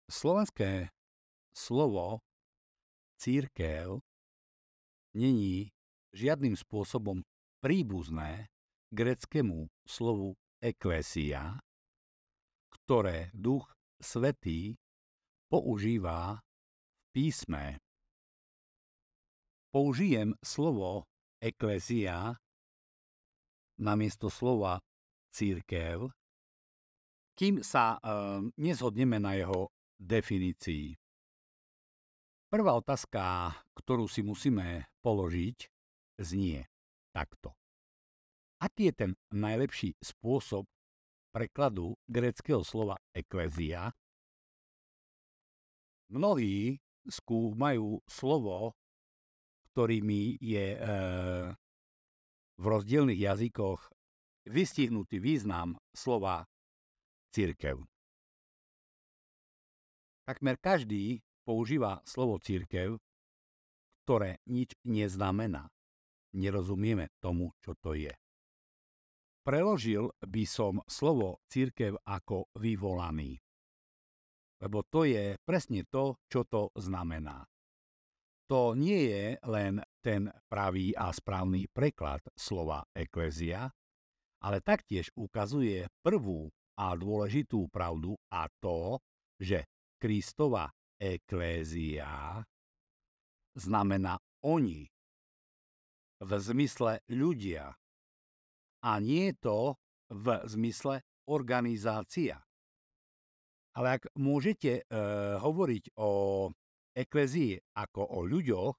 Slovenské slovo cirkev není žiadnym spôsobom príbuzné gréckemu slovu eklésia, ktoré Duch Svätý používa v písme. Použijem slovo eklésia namiesto slova cirkev, kým sa nezhodneme na jeho definícii. Prvá otázka, ktorú si musíme položiť, znie takto. Aký je ten najlepší spôsob prekladu gréckeho slova eklézia? Mnohí skúmajú slovo, ktorými je v rozdielnych jazykoch vystihnutý význam slova cirkev. Takmer každý používa slovo cirkev, ktoré nič neznamená. Nerozumieme tomu, čo to je. Preložil by som slovo cirkev ako vyvolaný, lebo to je presne to, čo to znamená. To nie je len ten pravý a správny preklad slova eklézia, ale taktiež ukazuje prvú a dôležitú pravdu, a to, že Kristova eklézia znamená oni, v zmysle ľudia, a nie to v zmysle organizácia. Ale ak môžete hovoriť o eklézii ako o ľuďoch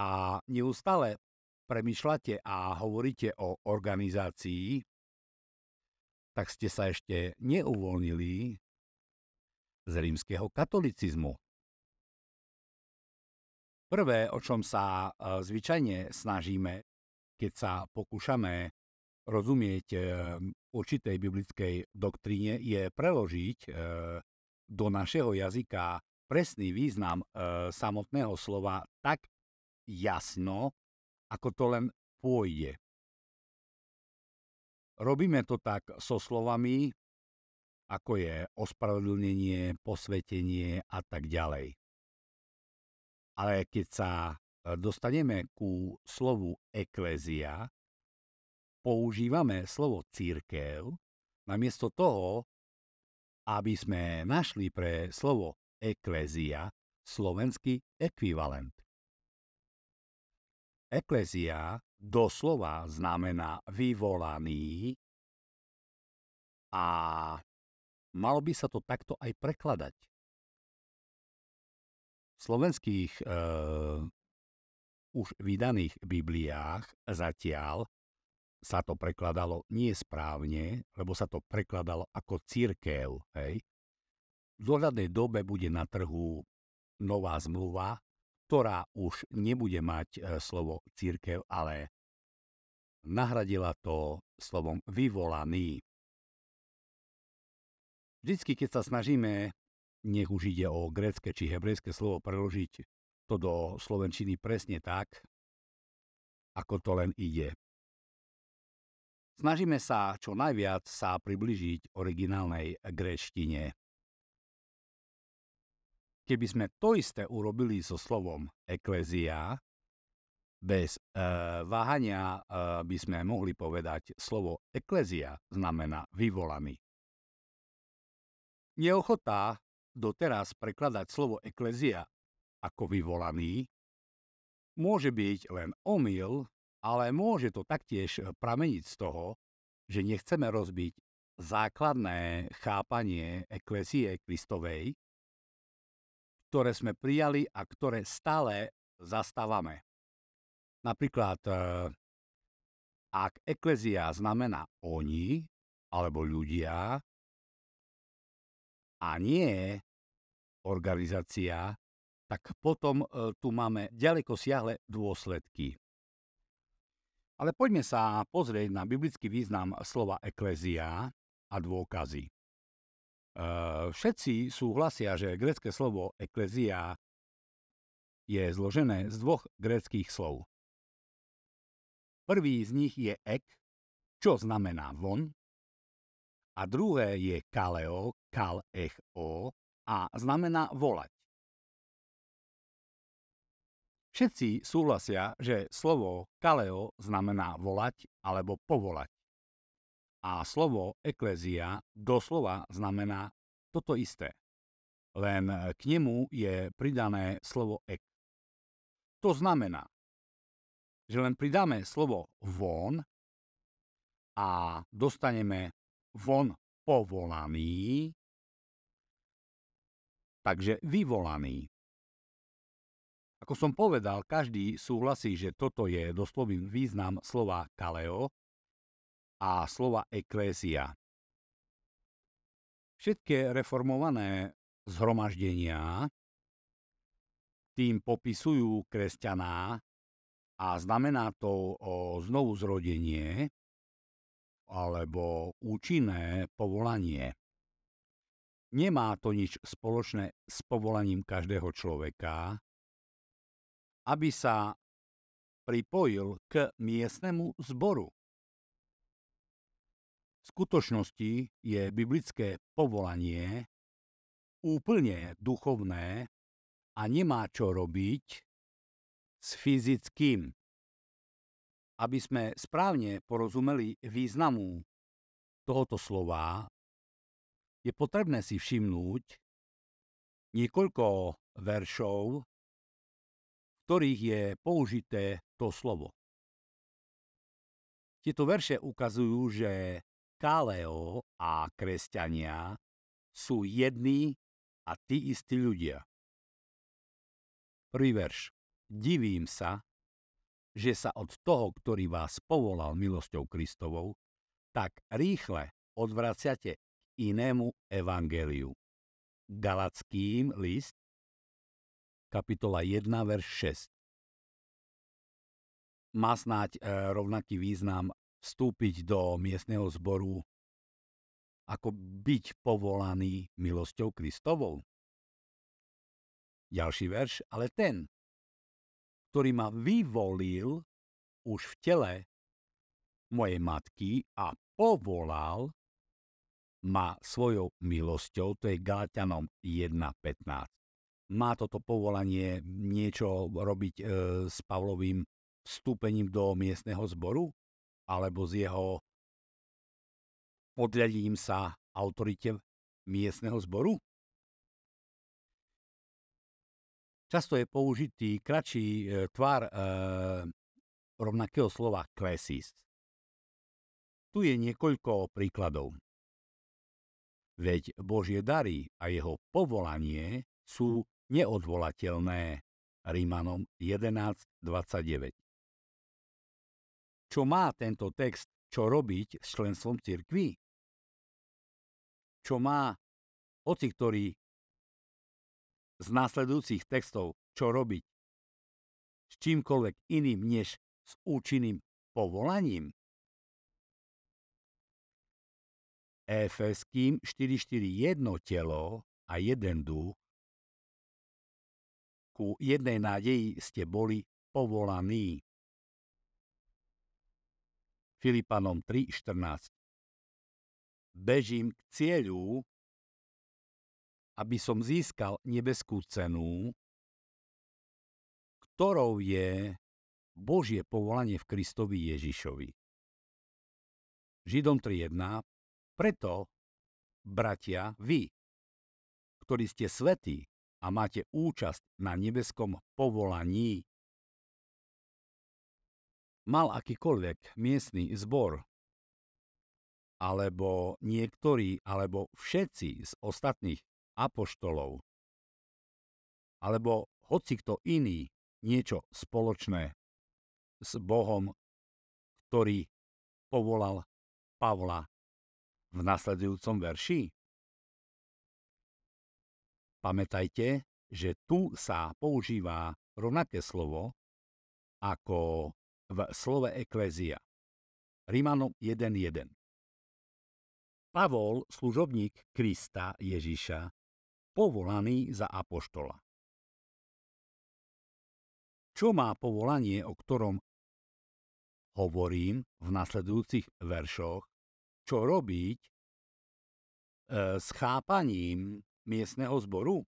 a neustále premýšľate a hovoríte o organizácii, tak ste sa ešte neuvoľnili z rímskeho katolicizmu. Prvé, o čom sa zvyčajne snažíme, keď sa pokúšame rozumieť určitej biblickej doktríne, je preložiť do našeho jazyka presný význam samotného slova tak jasno, ako to len pôjde. Robíme to tak so slovami, ako je ospravedlnenie, posvetenie a tak ďalej. Ale keď sa dostaneme ku slovu eklézia, používame slovo cirkev, namiesto toho, aby sme našli pre slovo eklézia slovenský ekvivalent. Eklézia doslova znamená vyvolaný a malo by sa to takto aj prekladať. V slovenských už vydaných Bibliách zatiaľ sa to prekladalo nie správne, lebo sa to prekladalo ako cirkev. Hej. V dohľadnej dobe bude na trhu nová zmluva, ktorá už nebude mať slovo cirkev, ale nahradila to slovom vyvolaný. Vždycky, keď sa snažíme, nech už ide o grécke či hebrejské slovo, preložiť to do slovenčiny presne tak, ako to len ide. Snažíme sa čo najviac sa priblížiť originálnej gréčtine. Keby sme to isté urobili so slovom eklézia, bez váhania by sme mohli povedať, slovo eklézia znamená vyvolaný. Neochota doteraz prekladať slovo eklézia ako vyvolaný môže byť len omyl, ale môže to taktiež prameniť z toho, že nechceme rozbiť základné chápanie eklézie Kristovej, ktoré sme prijali a ktoré stále zastávame. Napríklad, ak eklézia znamená oni, alebo ľudia, a nie organizácia, tak potom tu máme ďaleko siahle dôsledky. Ale poďme sa pozrieť na biblický význam slova eklézia a dôkazy. Všetci súhlasia, že grécke slovo eklézia je zložené z dvoch gréckych slov. Prvý z nich je ek, čo znamená von, a druhé je kaleo, kal-ech-o, a znamená volať. Všetci súhlasia, že slovo kaleo znamená volať alebo povolať. A slovo eklézia doslova znamená toto isté. Len k nemu je pridané slovo ek. To znamená, že len pridáme slovo von a dostaneme von povolaný, takže vyvolaný. Ako som povedal, každý súhlasí, že toto je doslovný význam slova kaleo a slova eklézia. Všetky reformované zhromaždenia tým popisujú kresťaná a znamená to znovuzrodenie alebo účinné povolanie. Nemá to nič spoločné s povolaním každého človeka, aby sa pripojil k miestnemu zboru. V skutočnosti je biblické povolanie úplne duchovné a nemá čo robiť s fyzickým. Aby sme správne porozumeli významu tohoto slova, je potrebné si všimnúť niekoľko veršov, v ktorých je použité to slovo. Tieto verše ukazujú, že kaleo a kresťania sú jední a tí istí ľudia. Prvý verš. Divím sa, že sa od toho, ktorý vás povolal milosťou Kristovou, tak rýchle odvraciate k inému evanjeliu. Galackým list, kapitola 1, verš 6. Má snáď rovnaký význam vstúpiť do miestneho zboru ako byť povolaný milosťou Kristovou. Ďalší verš, ale ten, ktorý ma vyvolil už v tele mojej matky a povolal ma svojou milosťou, to je Galatianom 1.15. Má toto povolanie niečo robiť s Pavlovým vstúpením do miestneho zboru? Alebo s jeho podriadením sa autorite miestneho zboru? Často je použitý kratší tvar rovnakého slova klesis. Tu je niekoľko príkladov. Veď Božie dary a jeho povolanie sú neodvolateľné. Rímanom 11.29. Čo má tento text čo robiť s členstvom cirkvi? Čo má hociktorý z následujúcich textov čo robiť s čímkoľvek iným než s účinným povolaním? Efeským 4.4 jedno telo a jeden duch, ku jednej nádeji ste boli povolaní. Filipanom 3.14. Bežím k cieľu, aby som získal nebeskú cenu, ktorou je Božie povolanie v Kristovi Ježišovi. Židom 3.1. Preto, bratia, vy, ktorí ste svätí a máte účasť na nebeskom povolaní, mal akýkoľvek miestny zbor, alebo niektorí, alebo všetci z ostatných apoštolov, alebo hocikto iný niečo spoločné s Bohom, ktorý povolal Pavla v nasledujúcom verši? Pamätajte, že tu sa používa rovnaké slovo ako v slove eklézia. Rímanom 1.1. Pavol, služobník Krista Ježiša, povolaný za apoštola. Čo má povolanie, o ktorom hovorím v nasledujúcich veršoch, čo robiť s chápaním miestneho zboru?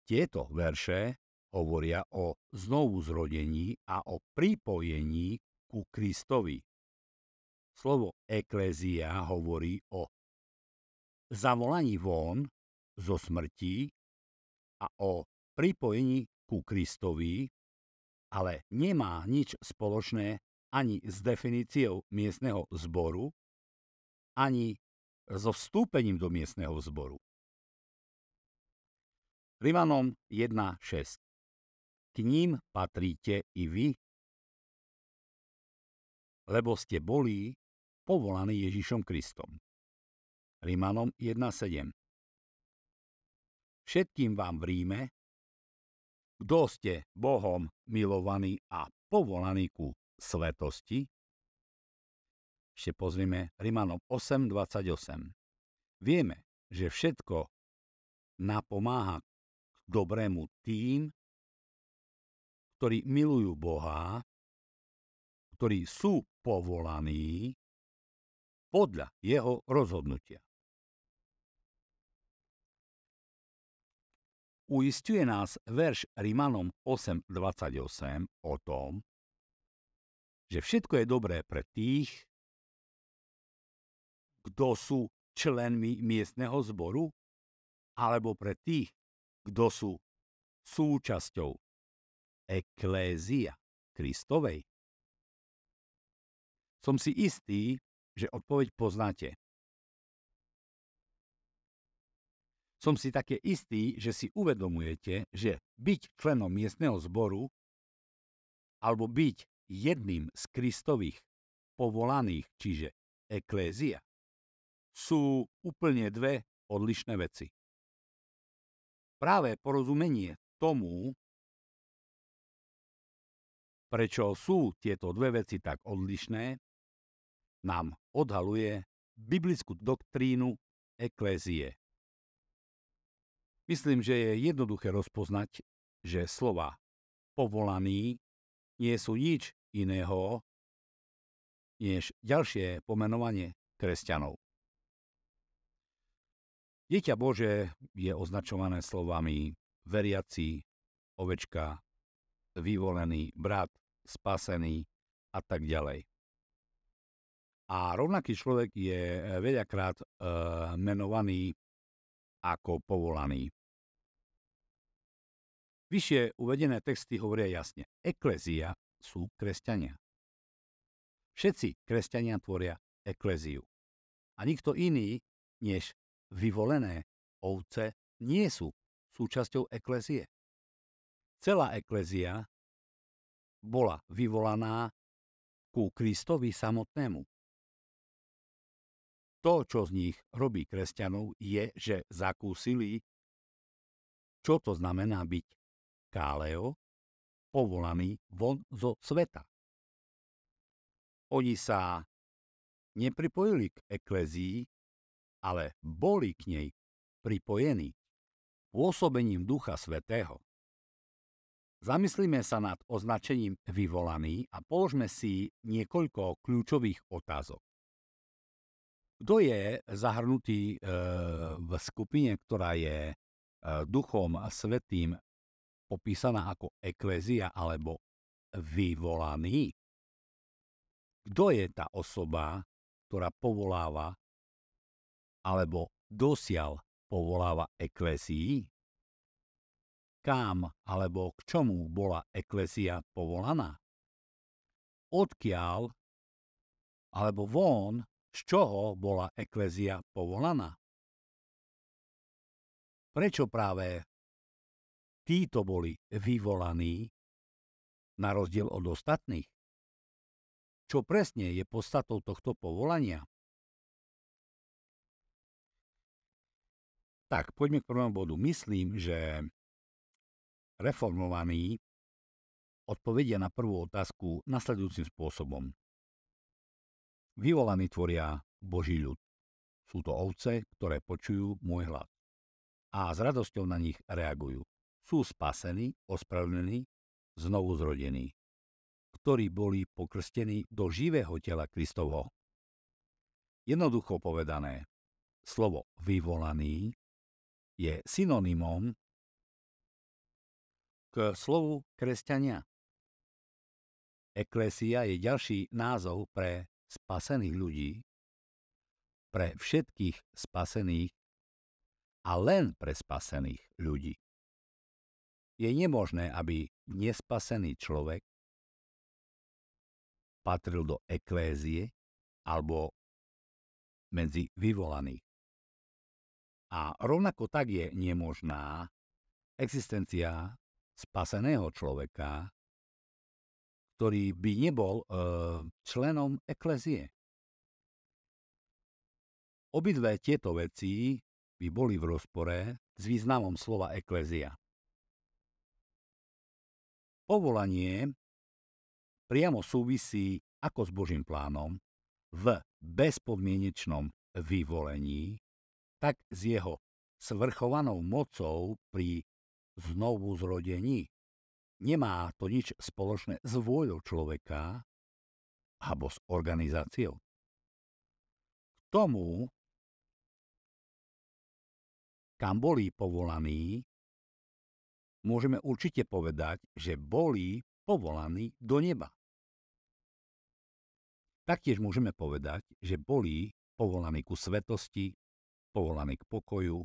Tieto verše hovoria o znovuzrodení a o pripojení ku Kristovi. Slovo eklézia hovorí o zavolaní von zo smrti a o pripojení ku Kristovi, ale nemá nič spoločné ani s definíciou miestneho zboru, ani so vstúpením do miestneho zboru. Rimanom 1.6. K ním patríte i vy, lebo ste boli povolaní Ježišom Kristom. Rimanom 1.7. Všetkým vám v Ríme, kto ste Bohom milovaní a povolaní ku svetosti. Ešte pozrieme Rimanom 8.28. Vieme, že všetko napomáha k dobrému tým, ktorí milujú Boha, ktorí sú povolaní podľa jeho rozhodnutia. Uisťuje nás verš Rimanom 8.28 o tom, že všetko je dobré pre tých, kto sú členmi miestneho zboru, alebo pre tých, kto sú súčasťou eklézia Kristovej. Som si istý, že odpoveď poznáte. Som si také istý, že si uvedomujete, že byť členom miestneho zboru alebo byť jedným z Kristových povolaných, čiže eklézia, sú úplne dve odlišné veci. Práve porozumenie tomu, prečo sú tieto dve veci tak odlišné, nám odhaluje biblickú doktrínu eklézie. Myslím, že je jednoduché rozpoznať, že slova povolaní nie sú nič iného, než ďalšie pomenovanie kresťanov. Dieťa Božie je označované slovami veriaci, ovečka, vyvolený, brat, spasený a tak ďalej. A rovnaký človek je veľakrát menovaný ako povolaný. Vyššie uvedené texty hovoria jasne. Eklézia sú kresťania. Všetci kresťania tvoria ekléziu. A nikto iný, než vyvolené ovce, nie sú súčasťou eklézie. Celá eklézia bola vyvolaná ku Kristovi samotnému. To, čo z nich robí kresťanov, je, že zakúsili, čo to znamená byť káleo, povolaný von zo sveta. Oni sa nepripojili k eklézii, ale boli k nej pripojení pôsobením Ducha Svätého. Zamyslíme sa nad označením vyvolaný a položme si niekoľko kľúčových otázok. Kto je zahrnutý v skupine, ktorá je Duchom Svätým popísaná ako eklézia alebo vyvolaný? Kto je tá osoba, ktorá povoláva alebo dosiaľ povoláva eklézii? Kam alebo k čomu bola eklézia povolaná? Odkiaľ alebo von, z čoho bola eklézia povolaná? Prečo práve títo boli vyvolaní na rozdiel od ostatných? Čo presne je podstatou tohto povolania? Tak, poďme k prvému bodu. Myslím, že reformovaní odpovedia na prvú otázku nasledujúcim spôsobom. Vyvolaní tvoria Boží ľud. Sú to ovce, ktoré počujú môj hlas a s radosťou na nich reagujú. Sú spasení, ospravedlnení, znovuzrodení, ktorí boli pokrstení do živého tela Kristovho. Jednoducho povedané, slovo vyvolaný je synonymom k slovu kresťania. Eklésia je ďalší názov pre spasených ľudí, pre všetkých spasených a len pre spasených ľudí. Je nemožné, aby nespasený človek patril do eklézie alebo medzi vyvolaných. A rovnako tak je nemožná existencia spaseného človeka, ktorý by nebol členom eklézie. Obidve tieto veci by boli v rozpore s významom slova eklézia. Povolanie priamo súvisí ako s Božím plánom v bezpodmienečnom vyvolení, tak s jeho svrchovanou mocou pri znovuzrodení. Nemá to nič spoločné s vôľou človeka alebo s organizáciou. K tomu, kam boli povolaní, môžeme určite povedať, že boli povolaní do neba. Taktiež môžeme povedať, že boli povolaní ku svetosti, povolaní k pokoju,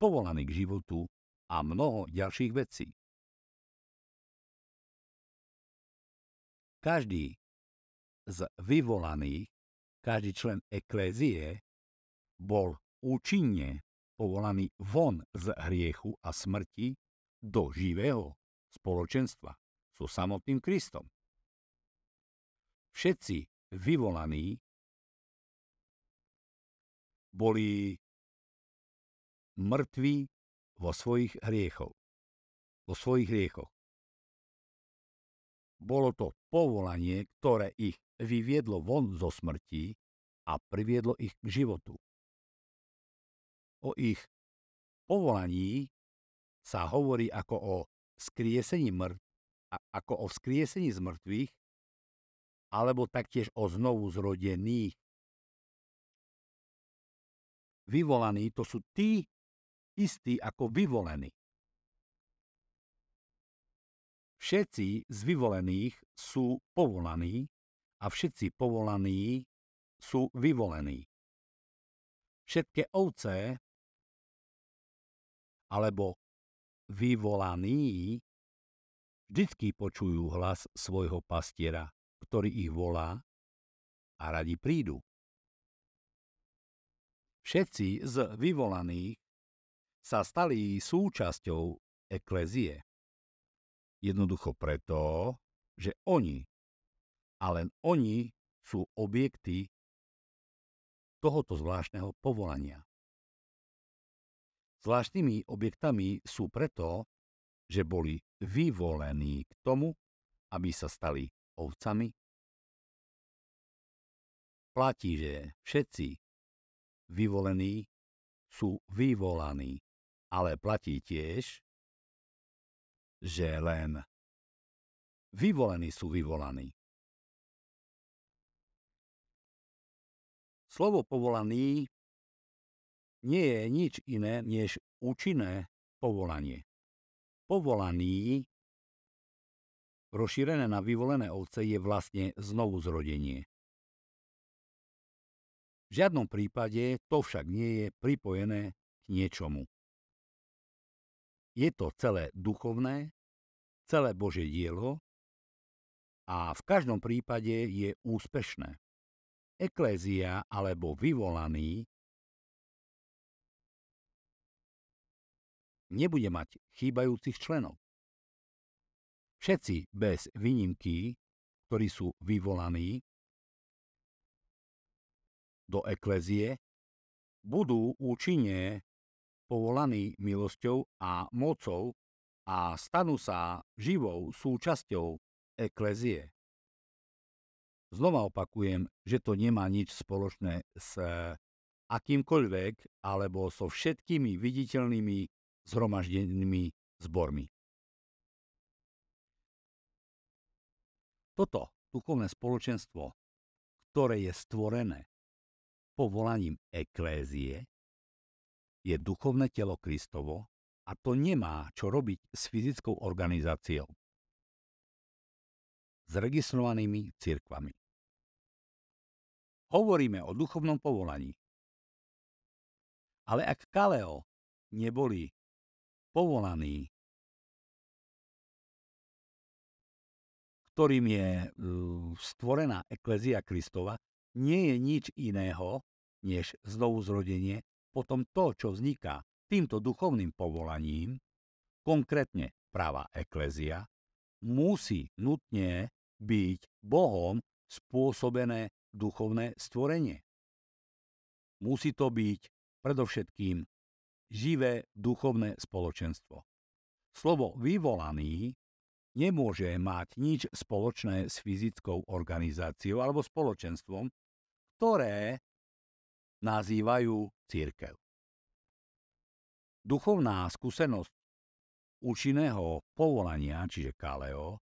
povolaní k životu a mnoho ďalších vecí. Každý z vyvolaných, každý člen eklézie bol účinne povolaný von z hriechu a smrti do živého spoločenstva so samotným Kristom. Všetci vyvolaní boli mŕtvi vo svojich hriechoch. Bolo to povolanie, ktoré ich vyviedlo von zo smrti a priviedlo ich k životu. O ich povolaní sa hovorí ako o vzkriesení z mŕtvych, alebo taktiež o znovu zrodených. Vyvolaní to sú tí istí ako vyvolení. Všetci z vyvolených sú povolaní a všetci povolaní sú vyvolení. Všetky ovce alebo vyvolaní vždycky počujú hlas svojho pastiera, ktorý ich volá a radi prídu. Všetci z vyvolaných sa stali súčasťou eklézie. Jednoducho preto, že oni, a len oni, sú objekty tohoto zvláštneho povolania. Zvláštnymi objektami sú preto, že boli vyvolení k tomu, aby sa stali ovcami. Platí, že všetci vyvolení sú vyvolaní, ale platí tiež, že len vyvolení sú vyvolaní. Slovo povolaný nie je nič iné než účinné povolanie. Povolaný, rozšírené na vyvolené ovce, je vlastne znovuzrodenie. V žiadnom prípade to však nie je pripojené k niečomu. Je to celé duchovné, celé Božie dielo a v každom prípade je úspešné. Eklézia alebo vyvolaný nebude mať chýbajúcich členov. Všetci bez výnimky, ktorí sú vyvolaní do eklézie, budú účinne povolaní milosťou a mocou a stanú sa živou súčasťou eklézie. Znova opakujem, že to nemá nič spoločné s akýmkoľvek alebo so všetkými viditeľnými zhromaždenými zbormi. Toto duchovné spoločenstvo, ktoré je stvorené povolaním eklézie, je duchovné telo Kristovo a to nemá čo robiť s fyzickou organizáciou, s registrovanými cirkvami. Hovoríme o duchovnom povolaní. Ale ak kaleo neboli povolaní, ktorým je stvorená eklezia Kristova, nie je nič iného, než znovuzrodenie, potom to, čo vzniká týmto duchovným povolaním, konkrétne pravá eklezia, musí nutne byť Bohom spôsobené duchovné stvorenie. Musí to byť predovšetkým živé duchovné spoločenstvo. Slovo vyvolaný nemôže mať nič spoločné s fyzickou organizáciou alebo spoločenstvom, ktoré nazývajú cirkev. Duchovná skúsenosť účinného povolania, čiže kaleo,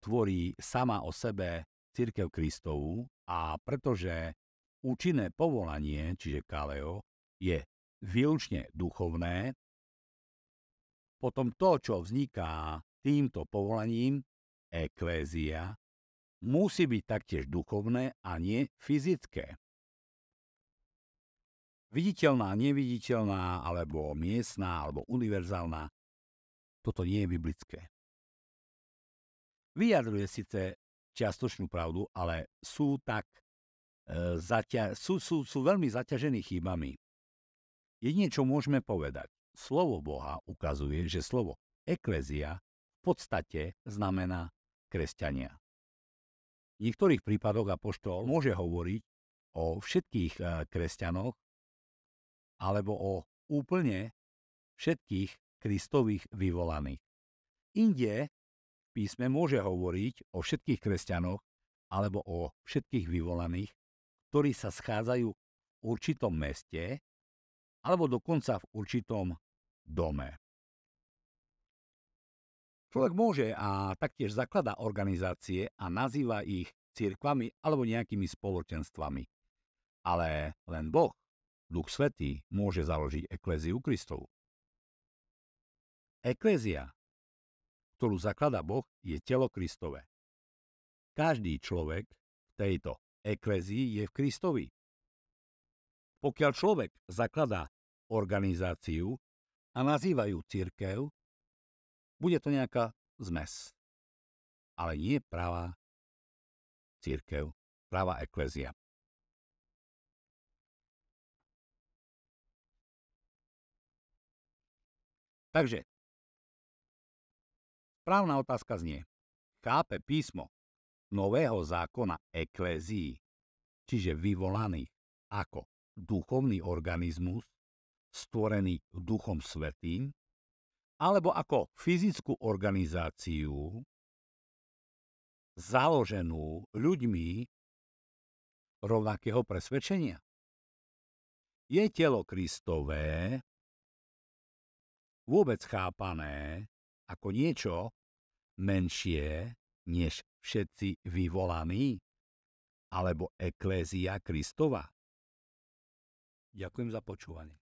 tvorí sama o sebe cirkev Kristovu a pretože účinné povolanie, čiže kaleo, je výlučne duchovné, potom to, čo vzniká týmto povolaním, eklézia, musí byť taktiež duchovné a nie fyzické. Viditeľná, neviditeľná, alebo miestna, alebo univerzálna, toto nie je biblické. Vyjadruje síce čiastočnú pravdu, ale sú veľmi zaťažení chybami. Jedine, čo môžeme povedať, slovo Boha ukazuje, že slovo eklézia v podstate znamená kresťania. V niektorých prípadoch apoštol môže hovoriť o všetkých kresťanoch alebo o úplne všetkých Kristových vyvolaných. Inde v písme môže hovoriť o všetkých kresťanoch alebo o všetkých vyvolaných, ktorí sa schádzajú v určitom meste alebo dokonca v určitom dome. Človek môže a taktiež zakladá organizácie a nazýva ich cirkvami alebo nejakými spoločenstvami. Ale len Boh, Duch Svätý, môže založiť ekléziu Kristovu. Eklézia, ktorú zakladá Boh, je telo Kristové. Každý človek v tejto eklézii je v Kristovi. Pokiaľ človek zakladá organizáciu a nazývajú cirkev, bude to nejaká zmes. Ale nie pravá cirkev, pravá eklézia. Takže, správna otázka znie, chápe písmo Nového zákona eklézii, čiže vyvolaných ako duchovný organizmus, stvorený Duchom Svätým, alebo ako fyzickú organizáciu, založenú ľuďmi rovnakého presvedčenia. Je telo Kristové vôbec chápané ako niečo menšie než všetci vyvolaní, alebo eklézia Kristova? Ďakujem za počúvanie.